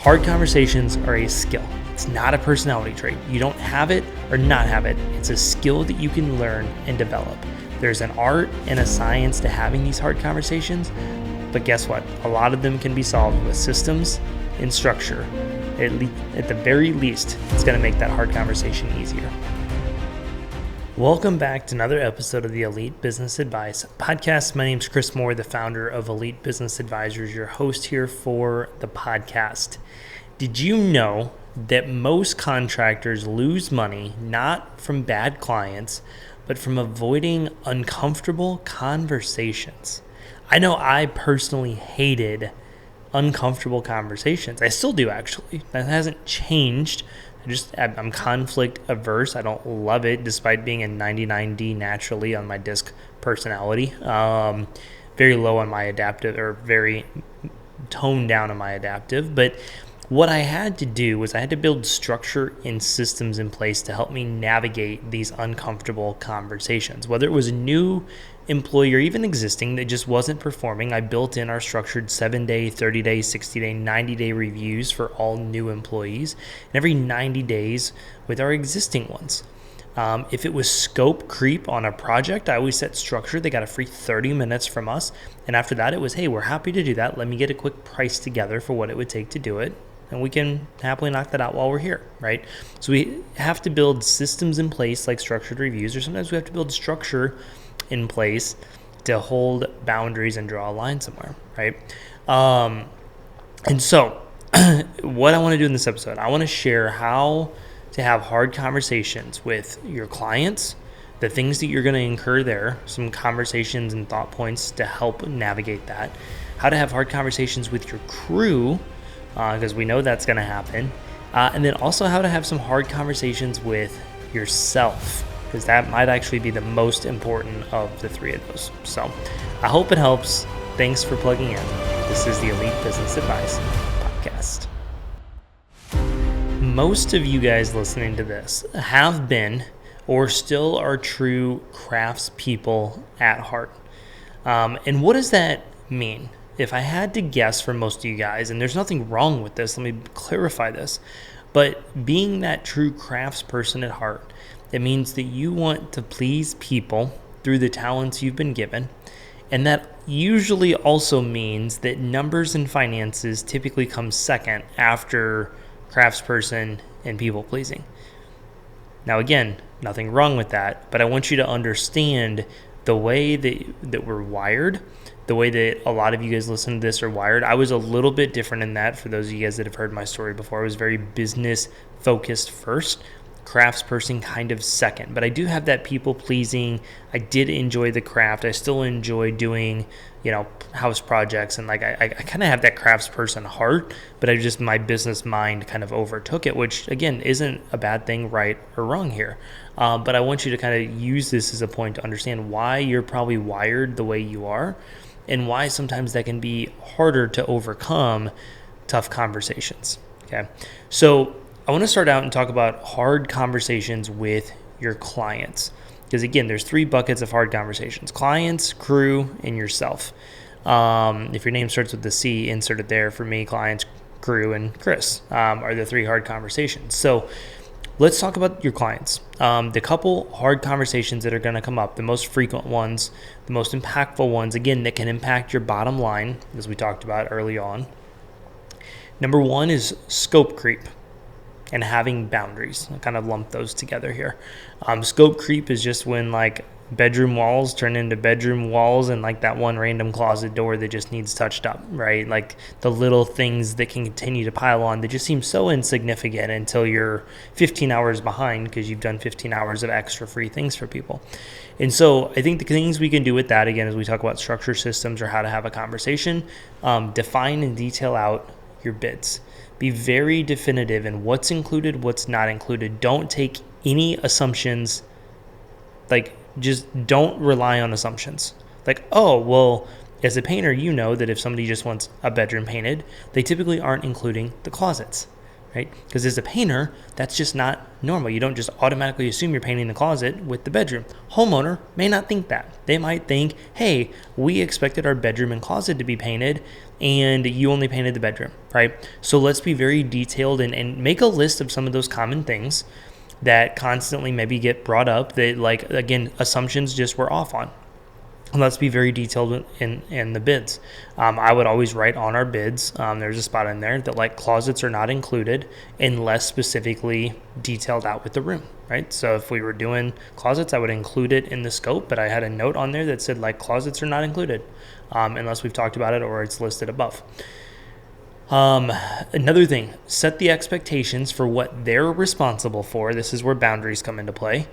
Hard conversations are a skill. It's not a personality trait. You don't have it or not have it. It's a skill that you can learn and develop. There's an art and a science to having these hard conversations, but guess what? A lot of them can be solved with systems and structure. At the very least, it's going to make that hard conversation easier. Welcome back to another episode of the Elite Business Advice podcast. My name is Chris Moore, the founder of Elite Business Advisors, your host here for the podcast. Did you know that most contractors lose money not from bad clients, but from avoiding uncomfortable conversations? I know I personally hated uncomfortable conversations. I still do, actually. That hasn't changed. I'm conflict averse. I don't love it, despite being a 99D naturally on my disc personality. Very low on my adaptive, or very toned down on my adaptive. But what I had to do was I had to build structure and systems in place to help me navigate these uncomfortable conversations. Whether it was a new employee or even existing that just wasn't performing, I built in our structured 7-day, 30-day, 60-day, 90-day reviews for all new employees, and every 90 days with our existing ones. If it was scope creep on a project, I always set structure. They got a free 30 minutes from us. And after that, it was, hey, we're happy to do that. Let me get a quick price together for what it would take to do it. And we can happily knock that out while we're here, right? So we have to build systems in place like structured reviews, or sometimes we have to build structure in place to hold boundaries and draw a line somewhere, right? And so what I want to do in this episode, I want to share how to have hard conversations with your clients, the things that you're going to incur there, some conversations and thought points to help navigate that, how to have hard conversations with your crew, because we know that's going to happen, and then also how to have some hard conversations with yourself, because that might actually be the most important of the three of those. So I hope it helps. Thanks for plugging in. This is the Elite Business Advice podcast. Most of you guys listening to this have been or still are true craftspeople at heart. And what does that mean? If I had to guess for most of you guys, and there's nothing wrong with this, let me clarify this, but being that true craftsperson at heart, it means that you want to please people through the talents you've been given, and that usually also means that numbers and finances typically come second after craftsperson and people pleasing. Now again, nothing wrong with that, but I want you to understand the way that we're wired, the way that a lot of you guys listen to this are wired. I was a little bit different in that. For those of you guys that have heard my story before, I was very business focused first, craftsperson kind of second. But I do have that people pleasing. I did enjoy the craft. I still enjoy doing, house projects, and I kind of have that craftsperson heart, but my business mind kind of overtook it, which again isn't a bad thing, right or wrong here. But I want you to kind of use this as a point to understand why you're probably wired the way you are, and why sometimes that can be harder to overcome tough conversations. Okay, so I want to start out and talk about hard conversations with your clients. Because again, there's 3 buckets of hard conversations: clients, crew, and yourself. If your name starts with the C, insert it there. For me, clients, crew, and Chris are the 3 hard conversations. So let's talk about your clients. The couple hard conversations that are going to come up, the most frequent ones, the most impactful ones, again, that can impact your bottom line, as we talked about early on. Number 1 is scope creep and having boundaries. I kind of lump those together here. Scope creep is just when bedroom walls turn into bedroom walls, and that one random closet door that just needs touched up, right? The little things that can continue to pile on that just seem so insignificant until you're 15 hours behind because you've done 15 hours of extra free things for people. And so I think the things we can do with that, again, as we talk about structure systems or how to have a conversation, define and detail out your bids. Be very definitive in what's included, what's not included. Don't take any assumptions. Just don't rely on assumptions. As a painter, you know that if somebody just wants a bedroom painted, they typically aren't including the closets, right? Because as a painter, that's just not normal. You don't just automatically assume you're painting the closet with the bedroom. Homeowner may not think that. They might think, hey, we expected our bedroom and closet to be painted, and you only painted the bedroom, right? So let's be very detailed and make a list of some of those common things that constantly maybe get brought up that, like, again, assumptions just were off on. And let's be very detailed in the bids. I would always write on our bids, there's a spot in there that, like, closets are not included unless specifically detailed out with the room, right? So if we were doing closets, I would include it in the scope, but I had a note on there that said, like, closets are not included unless we've talked about it or it's listed above. Another thing, set the expectations for what they're responsible for. This is where boundaries come into play.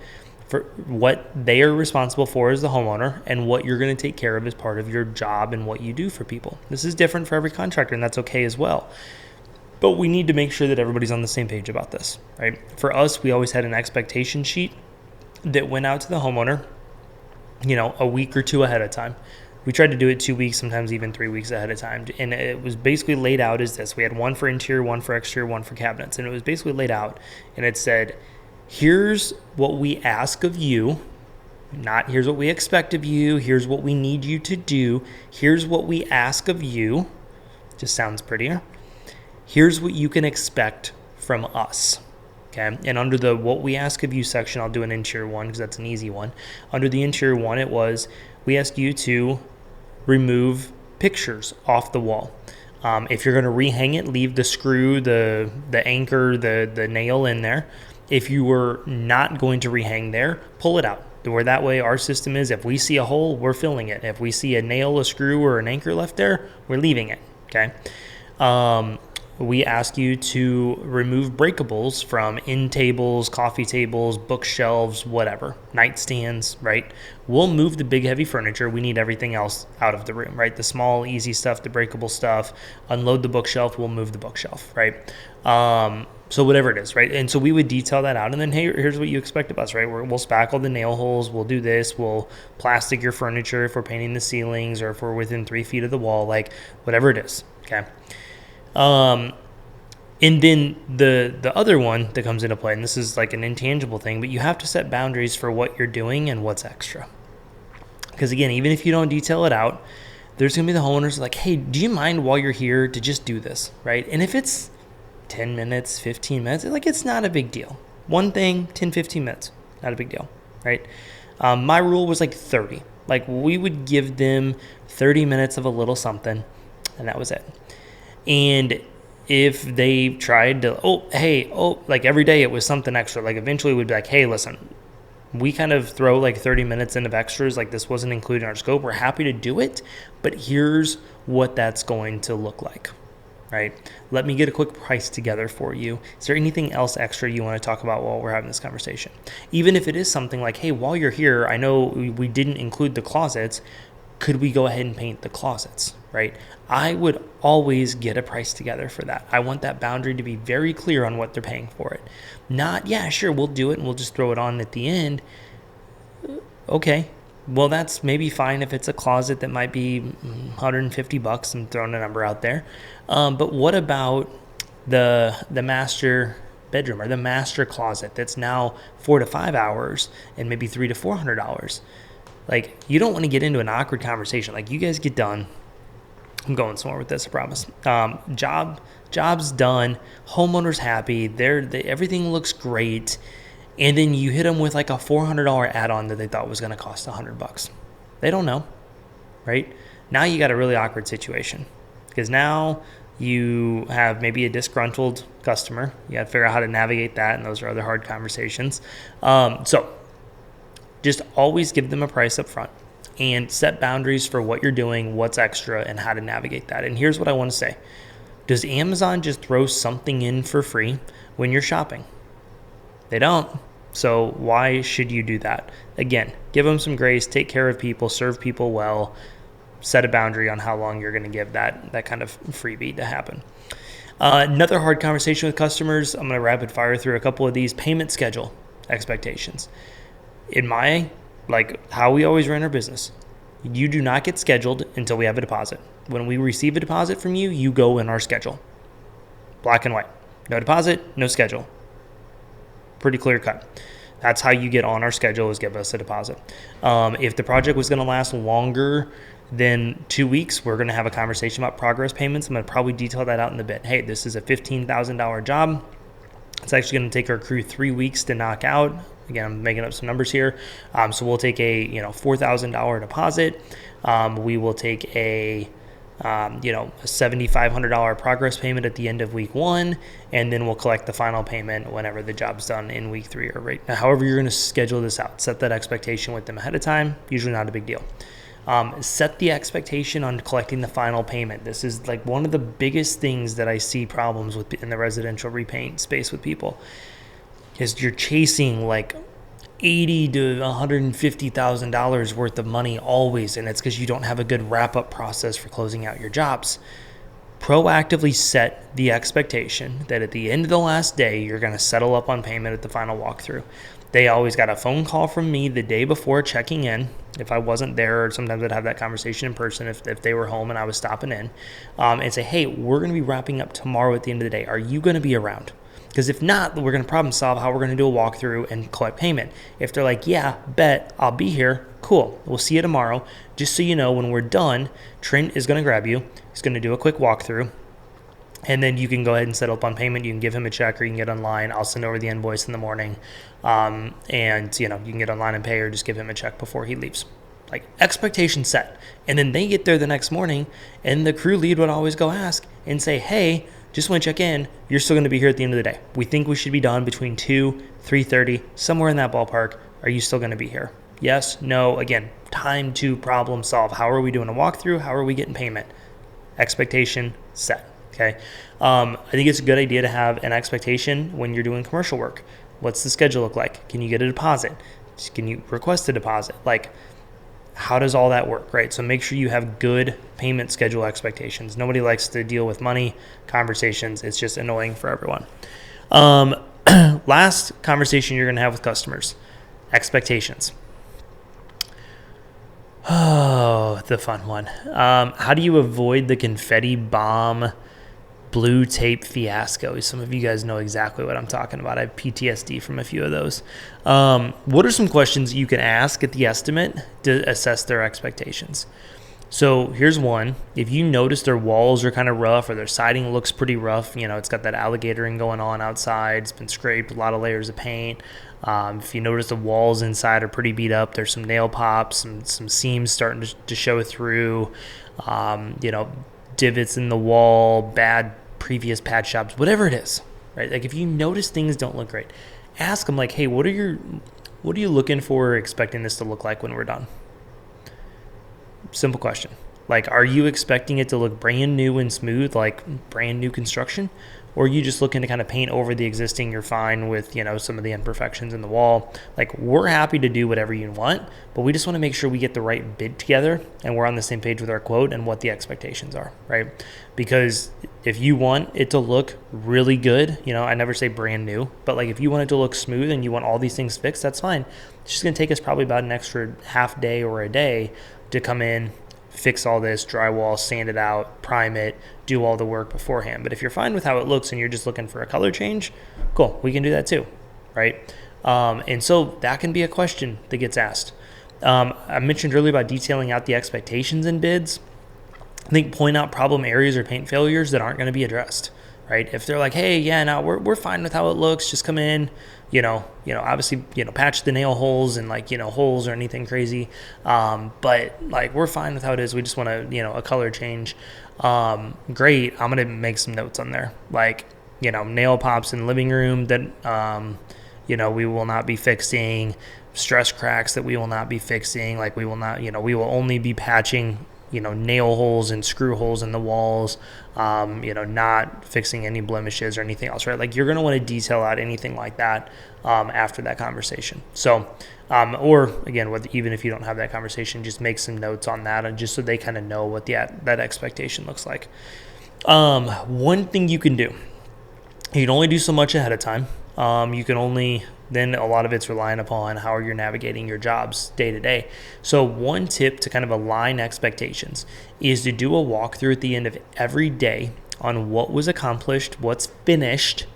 For what they are responsible for as the homeowner and what you're going to take care of as part of your job and what you do for people. This is different for every contractor, and that's okay as well. But we need to make sure that everybody's on the same page about this, right? For us, we always had an expectation sheet that went out to the homeowner, a week or two ahead of time. We tried to do it 2 weeks, sometimes even 3 weeks ahead of time. And it was basically laid out as this. We had one for interior, one for exterior, one for cabinets. And it was basically laid out, and it said, here's what we ask of you, not here's what we expect of you, here's what we need you to do, here's what we ask of you, just sounds prettier, here's what you can expect from us, okay? And under the what we ask of you section, I'll do an interior one because that's an easy one. Under the interior one, it was, we ask you to remove pictures off the wall. If you're going to rehang it, leave the screw, the anchor, the nail in there. If you were not going to rehang there, pull it out. Where that way our system is, if we see a hole, we're filling it. If we see a nail, a screw, or an anchor left there, we're leaving it, okay? We ask you to remove breakables from end tables, coffee tables, bookshelves, whatever, nightstands, right? We'll move the big heavy furniture. We need everything else out of the room, right? The small, easy stuff, the breakable stuff, unload the bookshelf, we'll move the bookshelf, right? So whatever it is, right? And so we would detail that out. And then, hey, here's what you expect of us, right? We'll spackle the nail holes. We'll do this. We'll plastic your furniture if we're painting the ceilings or if we're within 3 feet of the wall, like whatever it is, okay? And then the other one that comes into play, and this is like an intangible thing, but you have to set boundaries for what you're doing and what's extra. Because again, even if you don't detail it out, there's going to be the homeowners like, hey, do you mind while you're here to just do this, right? And if it's 10 minutes, 15 minutes, like it's not a big deal. One thing, 10, 15 minutes, not a big deal, right? My rule was like 30. Like we would give them 30 minutes of a little something, and that was it. And if they tried to, like every day it was something extra, like eventually we'd be like, hey, listen, we kind of throw like 30 minutes in of extras, like this wasn't included in our scope. We're happy to do it, but here's what that's going to look like. Right? Let me get a quick price together for you. Is there anything else extra you want to talk about while we're having this conversation? Even if it is something like, hey, while you're here, I know we didn't include the closets. Could we go ahead and paint the closets, right? I would always get a price together for that. I want that boundary to be very clear on what they're paying for it. Not, yeah, sure, we'll do it and we'll just throw it on at the end. Okay. Well, that's maybe fine if it's a closet that might be $150. I'm throwing a number out there. But what about the master bedroom or the master closet that's now 4 to 5 hours and maybe $300 to $400? Like, you don't want to get into an awkward conversation. Like, you guys get done. I'm going somewhere with this, I promise. Job's done. Homeowner's happy. Everything looks great. And then you hit them with like a $400 add-on that they thought was going to cost $100. They don't know, right? Now you got a really awkward situation because now you have maybe a disgruntled customer. You got to figure out how to navigate that, and those are other hard conversations. So just always give them a price up front and set boundaries for what you're doing, what's extra, and how to navigate that. And here's what I want to say. Does Amazon just throw something in for free when you're shopping? They don't. So why should you do that? Again, give them some grace, take care of people, serve people well, set a boundary on how long you're going to give that kind of freebie to happen. Another hard conversation with customers, I'm going to rapid fire through a couple of these. Payment schedule expectations. In my, how we always run our business, you do not get scheduled until we have a deposit. When we receive a deposit from you, you go in our schedule. Black and white. No deposit, no schedule. Pretty clear cut. That's how you get on our schedule, is give us a deposit. If the project was going to last longer Then 2 weeks, we're going to have a conversation about progress payments. I'm going to probably detail that out in the bit. Hey, this is a $15,000 job. It's actually going to take our crew 3 weeks to knock out. Again, I'm making up some numbers here. So we'll take a $4,000 deposit. We will take a $7,500 progress payment at the end of week 1, and then we'll collect the final payment whenever the job's done in week 3 or right. Now, however you're going to schedule this out, set that expectation with them ahead of time. Usually not a big deal. Set the expectation on collecting the final payment. This is like one of the biggest things that I see problems with in the residential repaint space with people is you're chasing like $80,000 to $150,000 worth of money always, and it's because you don't have a good wrap-up process for closing out your jobs. Proactively set the expectation that at the end of the last day, you're going to settle up on payment at the final walkthrough. They always got a phone call from me the day before checking in. If I wasn't there, or sometimes I'd have that conversation in person if they were home and I was stopping in, and say, hey, we're going to be wrapping up tomorrow at the end of the day. Are you going to be around? Because if not, we're going to problem solve how we're going to do a walkthrough and collect payment. If they're like, yeah, bet, I'll be here, cool, we'll see you tomorrow. Just so you know, when we're done, Trent is going to grab you. He's going to do a quick walkthrough. And then you can go ahead and settle up on payment. You can give him a check, or you can get online. I'll send over the invoice in the morning. And you can get online and pay, or just give him a check before he leaves. Like, expectation set. And then they get there the next morning, and the crew lead would always go ask and say, hey, just want to check in. You're still going to be here at the end of the day. We think we should be done between 2, 3:30, somewhere in that ballpark. Are you still going to be here? Yes, no. Again, time to problem solve. How are we doing a walkthrough? How are we getting payment? Expectation set. Okay. I think it's a good idea to have an expectation when you're doing commercial work. What's the schedule look like? Can you get a deposit? Can you request a deposit? Like, how does all that work, right? So make sure you have good payment schedule expectations. Nobody likes to deal with money conversations. It's just annoying for everyone. Last conversation you're going to have with customers, expectations. Oh, the fun one. How do you avoid the confetti bomb blue tape fiasco? Some of you guys know exactly what I'm talking about. I have PTSD from a few of those. What are some questions you can ask at the estimate to assess their expectations? So here's one. If you notice their walls are kind of rough, or their siding looks pretty rough, it's got that alligatoring going on outside, it's been scraped, a lot of layers of paint. If you notice the walls inside are pretty beat up, there's some nail pops, some seams starting to show through, divots in the wall, bad previous patch jobs, whatever it is, right? Like, if you notice things don't look great, ask them like, hey, what are you looking for or expecting this to look like when we're done? Simple question. Like, are you expecting it to look brand new and smooth, like brand new construction? Or are you just looking to kind of paint over the existing? You're fine with, some of the imperfections in the wall. Like, we're happy to do whatever you want, but we just want to make sure we get the right bid together and we're on the same page with our quote and what the expectations are, right? Because if you want it to look really good, I never say brand new, but like, if you want it to look smooth and you want all these things fixed, that's fine. It's just going to take us probably about an extra half day or a day to come in, fix all this, drywall, sand it out, prime it, do all the work beforehand. But if you're fine with how it looks and you're just looking for a color change, cool, we can do that too, right? And so that can be a question that gets asked. I mentioned earlier about detailing out the expectations in bids. I think point out problem areas or paint failures that aren't going to be addressed, right? If they're like, hey, yeah, no, we're fine with how it looks, just come in, obviously, patch the nail holes and holes or anything crazy. But like, we're fine with how it is. We just want a color change. Great. I'm going to make some notes on there. Like, nail pops in the living room that, we will not be fixing, stress cracks that we will not be fixing. Like, we will not, we will only be patching, nail holes and screw holes in the walls, not fixing any blemishes or anything else, right? Like, you're going to want to detail out anything like that after that conversation. So, or again, even if you don't have that conversation, just make some notes on that, and just so they kind of know what that expectation looks like. One thing you can do, you can only do so much ahead of time. You can only, then a lot of it's relying upon how you're navigating your jobs day to day. So one tip to kind of align expectations is to do a walkthrough at the end of every day on what was accomplished, what's finished,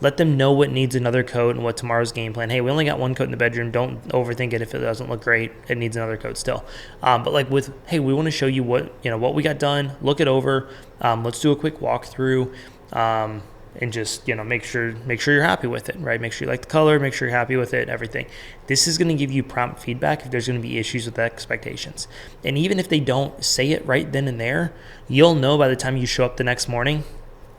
Let them know what needs another coat and what tomorrow's game plan. Hey, we only got one coat in the bedroom. Don't overthink it if it doesn't look great. It needs another coat still. But like with, hey, we want to show you what we got done. Look it over. Let's do a quick walkthrough. And just, make sure you're happy with it, right? Make sure you like the color, make sure you're happy with it, everything. This is going to give you prompt feedback if there's going to be issues with expectations. And even if they don't say it right then and there, you'll know by the time you show up the next morning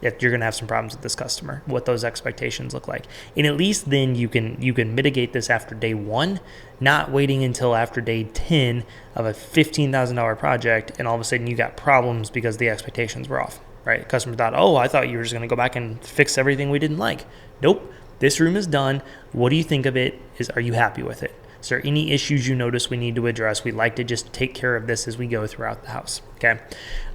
if you're going to have some problems with this customer, what those expectations look like. And at least then you can mitigate this after day 1, not waiting until after day 10 of a $15,000 project, and all of a sudden you got problems because the expectations were off. Right? The customer thought, oh, I thought you were just going to go back and fix everything we didn't like. Nope. This room is done. What do you think of it? Are you happy with it? Is there any issues you notice we need to address? We'd like to just take care of this as we go throughout the house. Okay.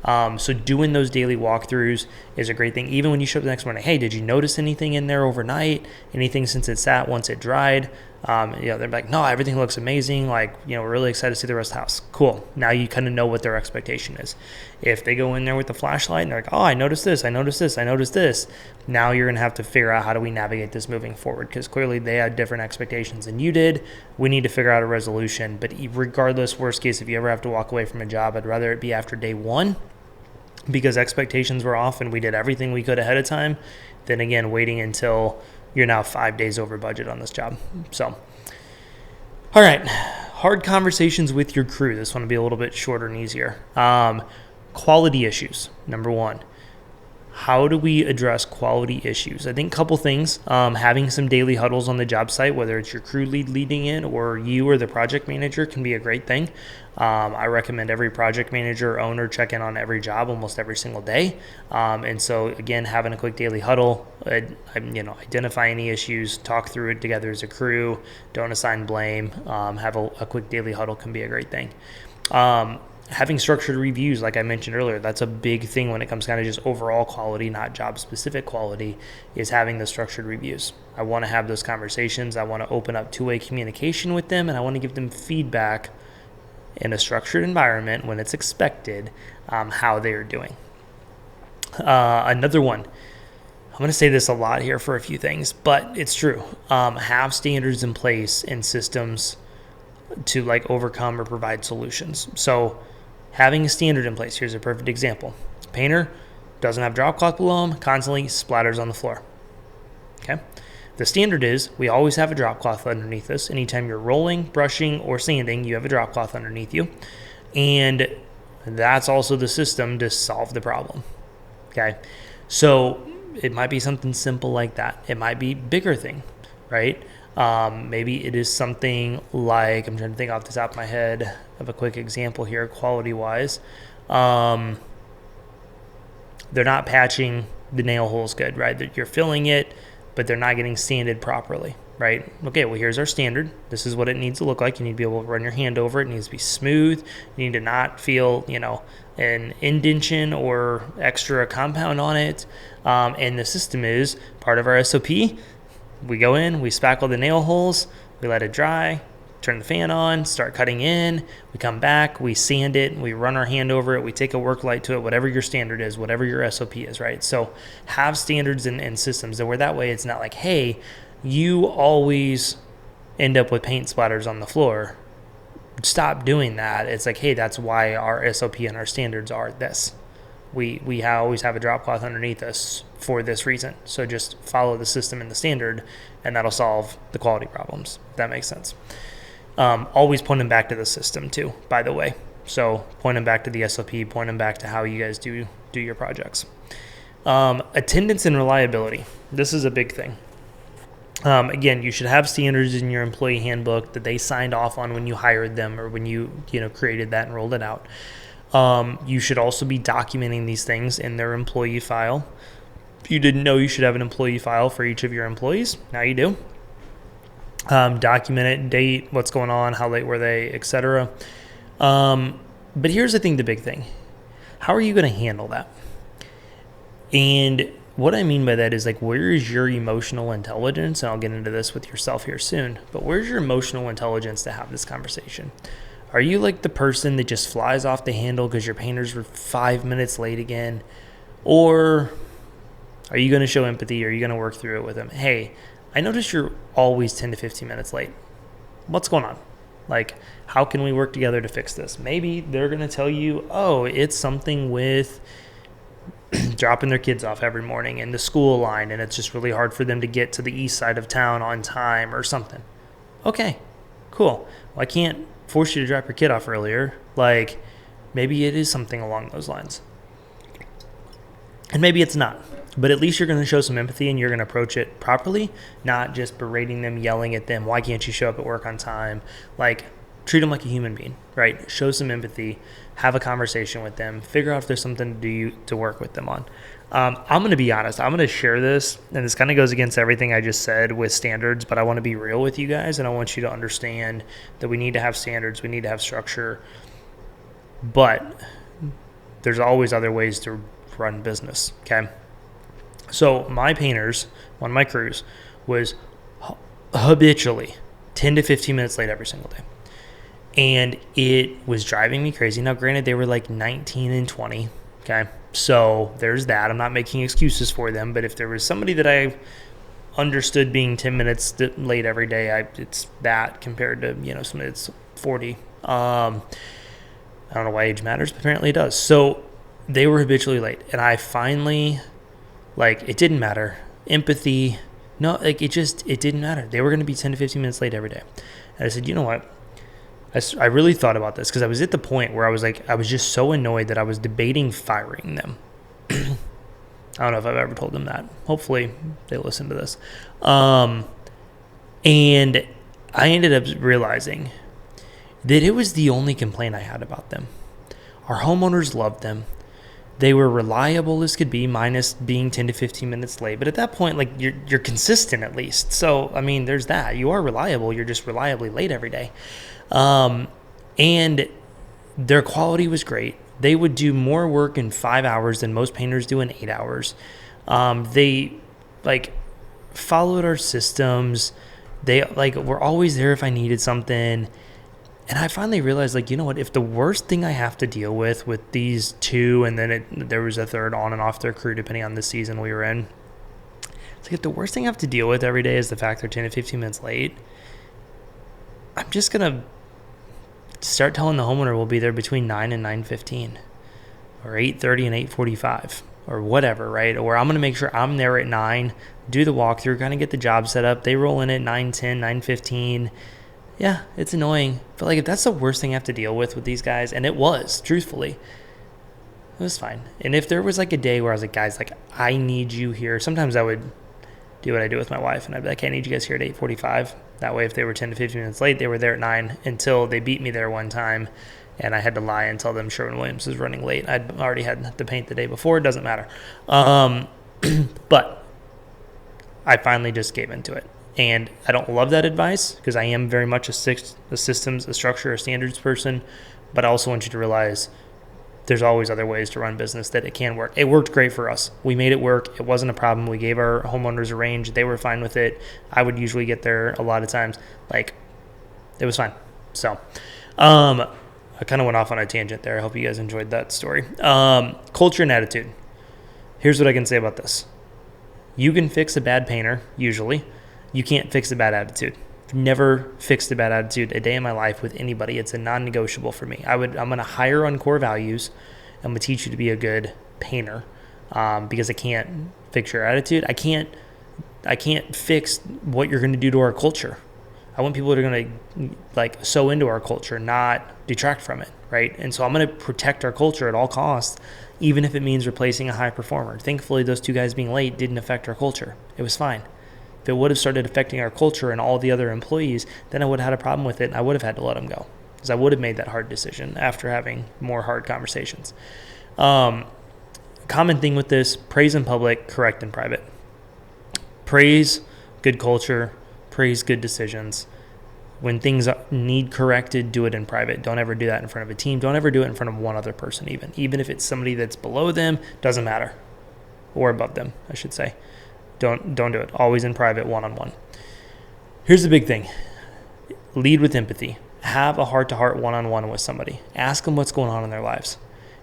So doing those daily walkthroughs is a great thing. Even when you show up the next morning, hey, did you notice anything in there overnight? Anything since it sat once it dried? They're like, no, everything looks amazing. Like, we're really excited to see the rest of the house. Cool. Now you kind of know what their expectation is. If they go in there with the flashlight and they're like, oh, I noticed this, I noticed this, I noticed this. Now you're going to have to figure out how do we navigate this moving forward, because clearly they had different expectations than you did. We need to figure out a resolution. But regardless, worst case, if you ever have to walk away from a job, I'd rather it be after day 1 because expectations were off and we did everything we could ahead of time than, again, waiting until you're now 5 days over budget on this job. So, all right, hard conversations with your crew. This one will be a little bit shorter and easier. Quality issues, number 1. How do we address quality issues? I think a couple things. Having some daily huddles on the job site, whether it's your crew lead leading it or you or the project manager, can be a great thing. I recommend every project manager or owner check in on every job almost every single day. And so, again, having a quick daily huddle, identify any issues, talk through it together as a crew, don't assign blame, have a quick daily huddle can be a great thing. Having structured reviews, like I mentioned earlier, that's a big thing when it comes kind of just overall quality, not job-specific quality, is having the structured reviews. I want to have those conversations. I want to open up two-way communication with them, and I want to give them feedback in a structured environment when it's expected, how they're doing. Another one, I'm going to say this a lot here for a few things, but it's true. Have standards in place and systems to overcome or provide solutions. So having a standard in place, here's a perfect example. Painter doesn't have drop cloth below him, constantly splatters on the floor. Okay. The standard is we always have a drop cloth underneath us. Anytime you're rolling, brushing, or sanding, you have a drop cloth underneath you. And that's also the system to solve the problem. Okay. So it might be something simple like that. It might be a bigger thing, right? Maybe it is something like, I'm trying to think off the top of my head of a quick example here, quality-wise. They're not patching the nail holes good, right? You're filling it, but they're not getting sanded properly, right? Okay, well, here's our standard. This is what it needs to look like. You need to be able to run your hand over it. It needs to be smooth. You need to not feel, an indentation or extra compound on it. And the system is part of our SOP. We go in, we spackle the nail holes, we let it dry, turn the fan on, start cutting in, we come back, we sand it, we run our hand over it, we take a work light to it, whatever your standard is, whatever your SOP is, right? So have standards and systems that where that way it's not like, hey, you always end up with paint splatters on the floor. Stop doing that. It's like, hey, that's why our SOP and our standards are this. We always have a drop cloth underneath us for this reason. So just follow the system and the standard, and that'll solve the quality problems, if that makes sense. Always point them back to the system too, by the way. So point them back to the SOP, point them back to how you guys do your projects. Attendance and reliability. This is a big thing. Again, you should have standards in your employee handbook that they signed off on when you hired them or when you created that and rolled it out. You should also be documenting these things in their employee file. If you didn't know, you should have an employee file for each of your employees. Now you do. Document it, date, what's going on, how late were they, etc. But here's the big thing. How are you going to handle that? And what I mean by that is where is your emotional intelligence? And I'll get into this with yourself here soon. But where's your emotional intelligence to have this conversation? Are you the person that just flies off the handle because your painters were 5 minutes late again? Or Are you going to show empathy? Are you going to work through it with them? Hey, I noticed you're always 10 to 15 minutes late. What's going on? Like, how can we work together to fix this? Maybe they're going to tell you, oh, it's something with dropping their kids off every morning in the school line, and it's just really hard for them to get to the east side of town on time or something. Okay, cool. Well, I can't force you to drop your kid off earlier. Like, maybe it is something along those lines. And maybe it's not. But at least you're going to show some empathy and you're going to approach it properly, not just berating them, yelling at them. Why can't you show up at work on time? Like, treat them like a human being, right? Show some empathy, have a conversation with them, figure out if there's something to work with them on. I'm going to be honest. I'm going to share this, and this kind of goes against everything I just said with standards, but I want to be real with you guys, and I want you to understand that we need to have standards, we need to have structure, but there's always other ways to run business, okay? So my painters on my crews was habitually 10 to 15 minutes late every single day. And it was driving me crazy. Now, granted, they were like 19 and 20, okay? So there's that. I'm not making excuses for them, but if there was somebody that I understood being 10 minutes late every day, it's that compared to, somebody that's 40. I don't know why age matters, but apparently it does. So they were habitually late, and I finally, it didn't matter. Empathy, no, it didn't matter. They were going to be 10 to 15 minutes late every day. And I said, you know what? I really thought about this because I was at the point where I was just so annoyed that I was debating firing them. I don't know if I've ever told them that. Hopefully they listen to this. And I ended up realizing that it was the only complaint I had about them. Our homeowners loved them. They were reliable as could be, minus being 10 to 15 minutes late. But at that point, you're consistent at least. So, I mean, there's that. You are reliable. You're just reliably late every day. And their quality was great. They would do more work in 5 hours than most painters do in 8 hours. They followed our systems. They were always there if I needed something. And I finally realized, you know what, if the worst thing I have to deal with these two, and then there was a third on and off their crew, depending on the season we were in. It's if the worst thing I have to deal with every day is the fact they're 10 to 15 minutes late, I'm just going to start telling the homeowner we'll be there between 9 and 9:15 or 8:30 and 8:45 or whatever, right? Or I'm going to make sure I'm there at 9, do the walkthrough, kind of get the job set up. They roll in at 9:10, 9:15. Yeah, it's annoying. But if that's the worst thing I have to deal with these guys, and it was, truthfully, it was fine. And if there was a day where I was guys, I need you here. Sometimes I would do what I do with my wife, and I'd be like, hey, I need you guys here at 8:45. That way, if they were 10 to 15 minutes late, they were there at 9 until they beat me there one time, and I had to lie and tell them Sherwin-Williams was running late. I'd already had the paint the day before. It doesn't matter. But I finally just gave into it. And I don't love that advice because I am very much a systems, a structure, a standards person. But I also want you to realize there's always other ways to run business that it can work. It worked great for us. We made it work. It wasn't a problem. We gave our homeowners a range. They were fine with it. I would usually get there a lot of times. It was fine. So I kind of went off on a tangent there. I hope you guys enjoyed that story. Culture and attitude. Here's what I can say about this. You can fix a bad painter, usually. You can't fix a bad attitude. I've never fixed a bad attitude a day in my life with anybody. It's a non-negotiable for me. I'm going to hire on core values. I'm going to teach you to be a good painter because I can't fix your attitude. I can't fix what you're going to do to our culture. I want people that are going to sew into our culture, not detract from it, right? And so I'm going to protect our culture at all costs, even if it means replacing a high performer. Thankfully, those two guys being late didn't affect our culture. It was fine. If it would have started affecting our culture and all the other employees, then I would have had a problem with it, and I would have had to let them go because I would have made that hard decision after having more hard conversations. Common thing with this, praise in public, correct in private. Praise good culture, praise good decisions. When things need corrected, do it in private. Don't ever do that in front of a team. Don't ever do it in front of one other person even if it's somebody that's below them, doesn't matter. Or above them, I should say. Don't do it. Always in private, one-on-one. Here's the big thing. Lead with empathy. Have a heart-to-heart one-on-one with somebody. Ask them what's going on in their lives.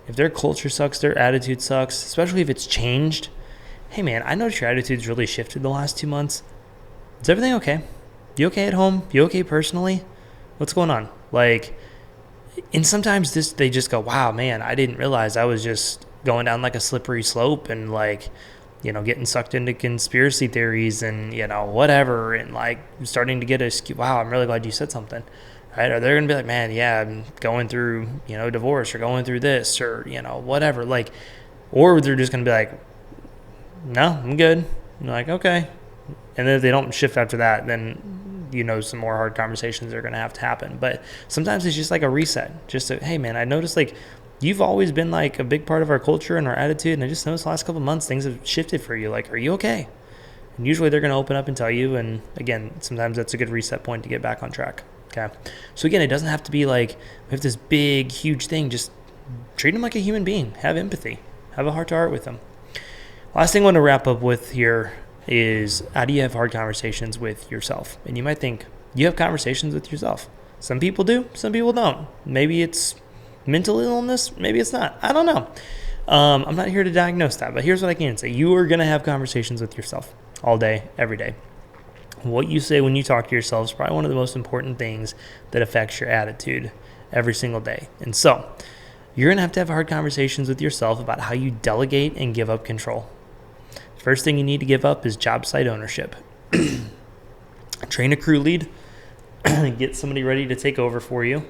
If their culture sucks, their attitude sucks, especially if it's changed, hey man, I noticed your attitude's really shifted the last 2 months. Is everything okay? You okay at home? You okay personally? What's going on? Like, and sometimes they just go, wow, man, I didn't realize I was just going down like a slippery slope and like, getting sucked into conspiracy theories and, whatever. And like starting to get wow, I'm really glad you said something. Right? Or they're going to be like, man, yeah, I'm going through, divorce or going through this or, whatever. Like, or they're just going to be like, no, I'm good. I'm like, okay. And then if they don't shift after that, then some more hard conversations are going to have to happen. But sometimes it's just like a reset. Just hey, man, I noticed like you've always been like a big part of our culture and our attitude. And I just noticed the last couple of months things have shifted for you. Like, are you okay? And usually they're going to open up and tell you. And again, sometimes that's a good reset point to get back on track. Okay. So again, it doesn't have to be like we have this big, huge thing. Just treat them like a human being. Have empathy. Have a heart to heart with them. Last thing I want to wrap up with here is how do you have hard conversations with yourself? And you might think you have conversations with yourself. Some people do, some people don't. Maybe it's mental illness, maybe it's not. I don't know. I'm not here to diagnose that, but here's what I can say. You are going to have conversations with yourself all day, every day. What you say when you talk to yourself is probably one of the most important things that affects your attitude every single day. And so you're going to have hard conversations with yourself about how you delegate and give up control. First thing you need to give up is job site ownership. Train a crew lead, get somebody ready to take over for you.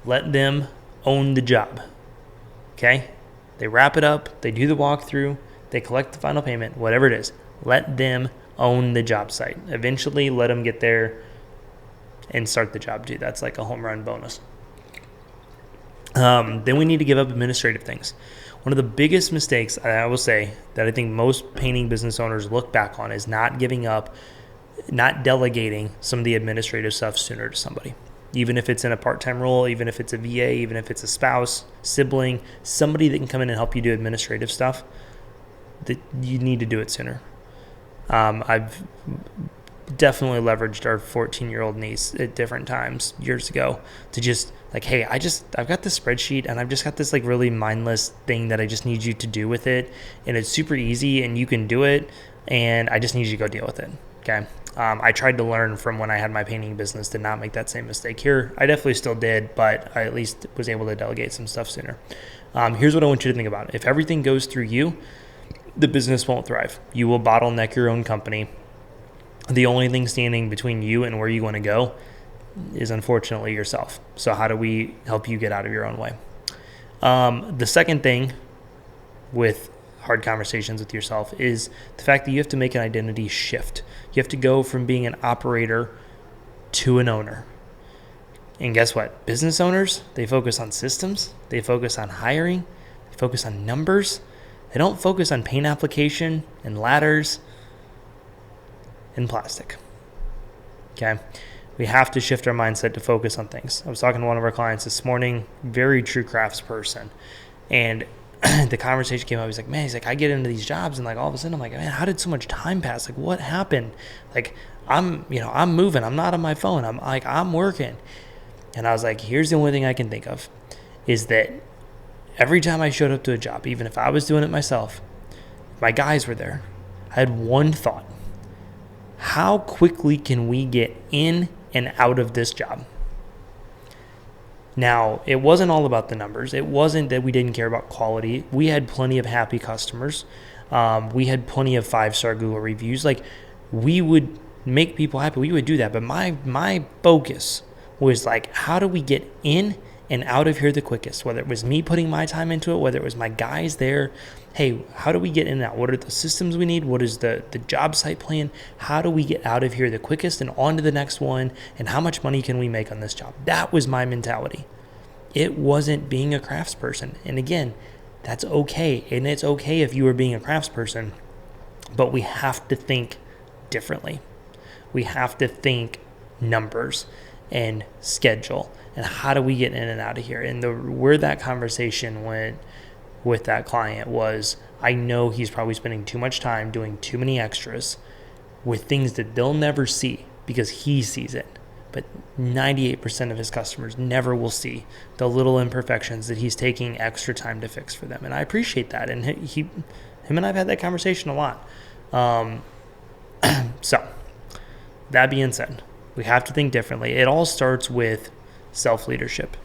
Let them own the job. Okay? They wrap it up, they do the walkthrough, they collect the final payment, whatever it is. Let them own the job site. Eventually, let them get there and start the job too. That's like a home run bonus. Then we need to give up administrative things. One of the biggest mistakes, I will say, that I think most painting business owners look back on is not giving up, not delegating some of the administrative stuff sooner to somebody. Even if it's in a part-time role, even if it's a VA, even if it's a spouse, sibling, somebody that can come in and help you do administrative stuff, that you need to do it sooner. I've definitely leveraged our 14-year-old niece at different times years ago to just like, hey, I've got this spreadsheet and I've just got this like really mindless thing that I just need you to do with it. And it's super easy and you can do it. And I just need you to go deal with it. Okay. I tried to learn from when I had my painting business to not make that same mistake here. I definitely still did, but I at least was able to delegate some stuff sooner. Here's what I want you to think about. If everything goes through you, the business won't thrive. You will bottleneck your own company. The only thing standing between you and where you want to go is unfortunately yourself. So how do we help you get out of your own way? The second thing with hard conversations with yourself is the fact that you have to make an identity shift. You have to go from being an operator to an owner. And guess what? Business owners, they focus on systems. They focus on hiring. They focus on numbers. They don't focus on paint application and ladders and plastic. Okay? We have to shift our mindset to focus on things. I was talking to one of our clients this morning, very true crafts person. And the conversation came up. He's like, I get into these jobs and like all of a sudden I'm like, man, how did so much time pass? Like what happened? Like I'm moving. I'm not on my phone. I'm working. And I was like, here's the only thing I can think of is that every time I showed up to a job, even if I was doing it myself, my guys were there. I had one thought. How quickly can we get in and out of this job? Now, it wasn't all about the numbers. It wasn't that we didn't care about quality. We had plenty of happy customers. We had plenty of 5-star Google reviews. Like, we would make people happy. We would do that. But my focus was like, how do we get in and out of here the quickest? Whether it was me putting my time into it, whether it was my guys there. Hey, how do we get in and out? What are the systems we need? What is the job site plan? How do we get out of here the quickest and on to the next one? And how much money can we make on this job? That was my mentality. It wasn't being a craftsperson. And again, that's okay. And it's okay if you are being a craftsperson, but we have to think differently. We have to think numbers and schedule and how do we get in and out of here. And where that conversation went with that client was, I know he's probably spending too much time doing too many extras with things that they'll never see because he sees it. But 98% of his customers never will see the little imperfections that he's taking extra time to fix for them. And I appreciate that. And Him and I have had that conversation a lot. So, that being said, we have to think differently. It all starts with self-leadership.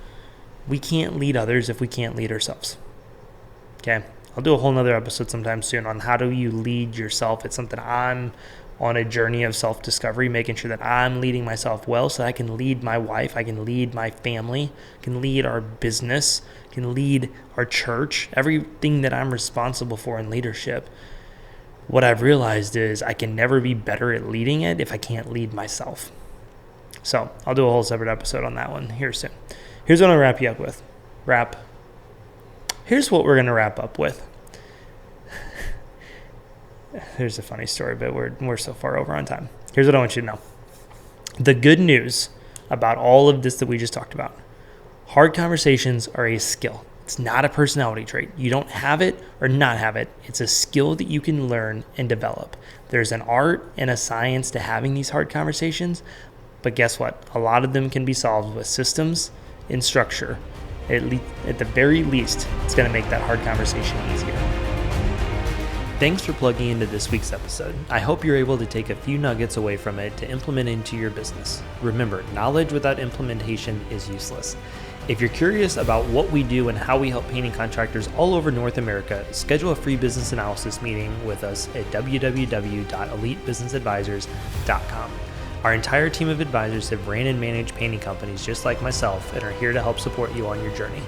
We can't lead others if we can't lead ourselves. Okay? I'll do a whole nother episode sometime soon on how do you lead yourself. It's something I'm on a journey of self-discovery, making sure that I'm leading myself well so I can lead my wife, I can lead my family, can lead our business, can lead our church, everything that I'm responsible for in leadership. What I've realized is I can never be better at leading it if I can't lead myself. So I'll do a whole separate episode on that one here soon. Here's what I'll wrap you up with. Here's what we're going to wrap up with. There's a funny story, but we're so far over on time. Here's what I want you to know. The good news about all of this that we just talked about. Hard conversations are a skill. It's not a personality trait. You don't have it or not have it. It's a skill that you can learn and develop. There's an art and a science to having these hard conversations, but guess what? A lot of them can be solved with systems and structure. At the very least, it's going to make that hard conversation easier. Thanks for plugging into this week's episode. I hope you're able to take a few nuggets away from it to implement into your business. Remember, knowledge without implementation is useless. If you're curious about what we do and how we help painting contractors all over North America, schedule a free business analysis meeting with us at www.elitebusinessadvisors.com. Our entire team of advisors have ran and managed painting companies just like myself and are here to help support you on your journey.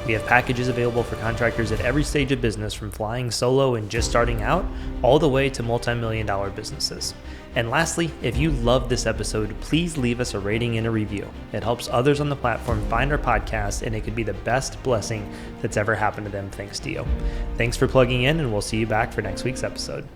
We have packages available for contractors at every stage of business, from flying solo and just starting out, all the way to multi-million-dollar businesses. And lastly, if you loved this episode, please leave us a rating and a review. It helps others on the platform find our podcast, and it could be the best blessing that's ever happened to them thanks to you. Thanks for plugging in, and we'll see you back for next week's episode.